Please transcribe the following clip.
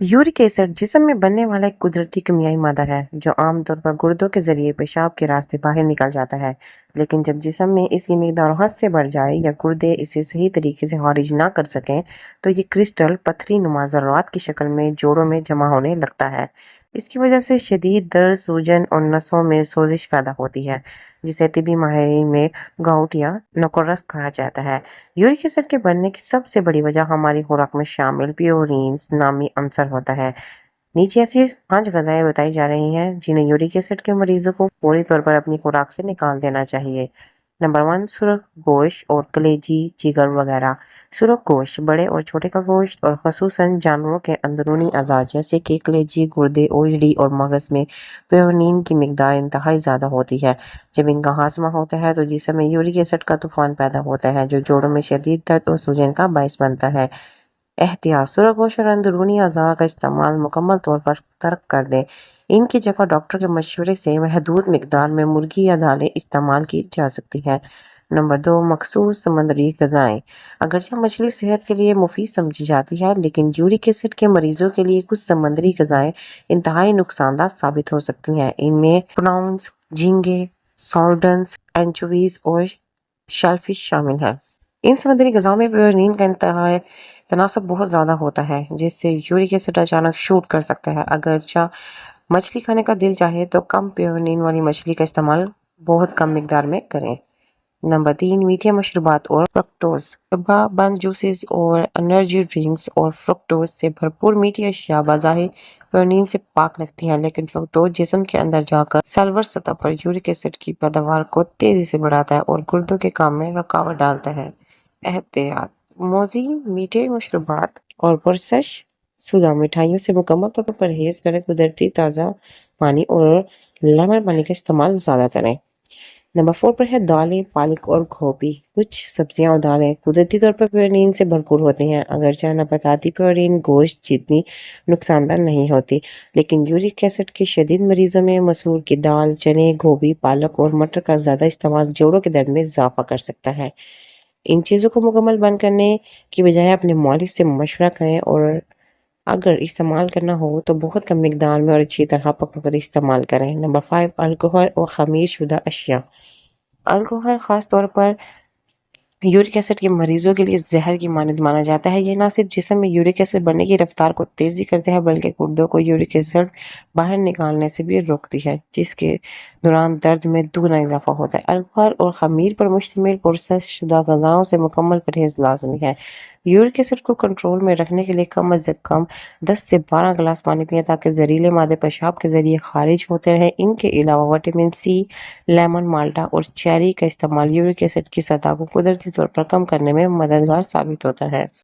York acid جسم میں بننے والا ایک قدرتی کیمیائی مادہ ہے جو عام طور پر گردوں کے ذریعے پیشاب کے راستے باہر نکل جاتا ہے، لیکن جب جسم میں اس کی مقدار حد سے بڑھ جائے یا گردے اسے صحیح طریقے سے خارج نہ کر سکیں تو یہ کرسٹل پتھری نما ذرات کی شکل میں جوڑوں میں جمع ہونے لگتا ہے۔ اس کی وجہ سے شدید درد، سوجن اور نسوں میں سوزش پیدا ہوتی ہے، جسے طبی ماہرین میں گاؤٹ یا نوکرست کہا جاتا ہے۔ یورک ایسڈ کے بڑھنے کی سب سے بڑی وجہ ہماری خوراک میں شامل پیورینز نامی عنصر ہوتا ہے۔ نیچے ایسی 5 غذائیں بتائی جا رہی ہیں جنہیں یورک ایسڈ کے مریضوں کو فوری طور پر اپنی خوراک سے نکال دینا چاہیے۔ نمبر 1، سرخ گوشت اور کلیجی، جگر وغیرہ۔ سرخ گوشت بڑے اور چھوٹے کا گوشت اور خصوصاً جانوروں کے اندرونی اعضاء جیسے کہ کلیجی، گردے، اوجڑی اور مغز میں پیورین کی مقدار انتہائی زیادہ ہوتی ہے۔ جب ان کا ہاضمہ ہوتا ہے تو جسم میں یورک ایسڈ کا طوفان پیدا ہوتا ہے جو جوڑوں میں شدید درد اور سوجن کا باعث بنتا ہے۔ احتیاط: سرخ گوشت اور اندرونی اعضاء کا استعمال مکمل طور پر ترک کر دیں۔ ان کی جگہ ڈاکٹر کے مشورے سے محدود مقدار میں مرغی یا دالیں استعمال کی جا سکتی ہیں۔ نمبر 2، مخصوص سمندری غذائیں۔ اگرچہ مچھلی صحت کے لیے مفید سمجھی جاتی ہے، لیکن یورک ایسڈ کے مریضوں کے لیے کچھ سمندری غذائیں انتہائی نقصان دہ ثابت ہو سکتی ہیں۔ ان میں پراؤنس، جھینگے، سارڈنز، اینچوویز اور شیلفش شامل ہیں۔ ان سمندری غذاؤں میں پیورین کا تناسب بہت زیادہ ہوتا ہے، جس سے یورک ایسڈ اچانک شوٹ کر سکتا ہے۔ اگرچہ مچھلی کھانے کا دل چاہے تو کم پیورین والی مچھلی کا استعمال بہت کم مقدار میں کریں۔ نمبر 3، میٹھے مشروبات اور فرکٹوز۔ ڈبہ بند جوسز اور انرجی ڈرنکس اور فرکٹوز سے بھرپور میٹھی اشیاء بظاہر پیورین سے پاک لگتی ہیں، لیکن فرکٹوز جسم کے اندر جا کر سیلولر سطح پر یورک ایسڈ کی پیداوار کو تیزی سے بڑھاتا ہے اور گردوں کے کام میں رکاوٹ ڈالتا ہے۔ احتیاط: موذی میٹھے مشروبات اور پرسش شدہ مٹھائیوں سے مکمل طور پر پرہیز کریں۔ قدرتی تازہ پانی اور لیمن پانی کا استعمال زیادہ کریں۔ نمبر 4 پر ہے دالیں، پالک اور گوبھی۔ کچھ سبزیاں اور دالیں قدرتی طور پر پیورین سے بھرپور ہوتی ہیں۔ اگرچہ نباتاتی پیورین گوشت جتنی نقصان دہ نہیں ہوتی، لیکن یورک ایسڈ کے شدید مریضوں میں مسور کی دال، چنے، گوبھی، پالک اور مٹر کا زیادہ استعمال جوڑوں کے درد میں اضافہ کر سکتا ہے۔ ان چیزوں کو مکمل بند کرنے کی بجائے اپنے معالج سے مشورہ کریں، اور اگر استعمال کرنا ہو تو بہت کم مقدار میں اور اچھی طرح پکا کر استعمال کریں۔ نمبر 5، الکحل اور خمیر شدہ اشیاء۔ الکحل خاص طور پر یورک ایسڈ کے مریضوں کے لیے زہر کی مانند مانا جاتا ہے۔ یہ نہ صرف جسم میں یورک ایسڈ بڑھنے کی رفتار کو تیزی کرتا ہے بلکہ گردوں کو یورک ایسڈ باہر نکالنے سے بھی روکتی ہے، جس کے دوران درد میں دگنا اضافہ ہوتا ہے۔ الکحل اور خمیر پر مشتمل پروسیس شدہ غذاؤں سے مکمل پرہیز لازمی ہے۔ یورک ایسڈ کو کنٹرول میں رکھنے کے لیے کم از کم 10 سے 12 گلاس پانی پئیں تاکہ زہریلے مادے پیشاب کے ذریعے خارج ہوتے رہیں۔ ان کے علاوہ وٹامن سی، لیمن، مالٹا اور چیری کا استعمال یورک ایسڈ کی سطح کو قدرتی طور پر کم کرنے میں مددگار ثابت ہوتا ہے۔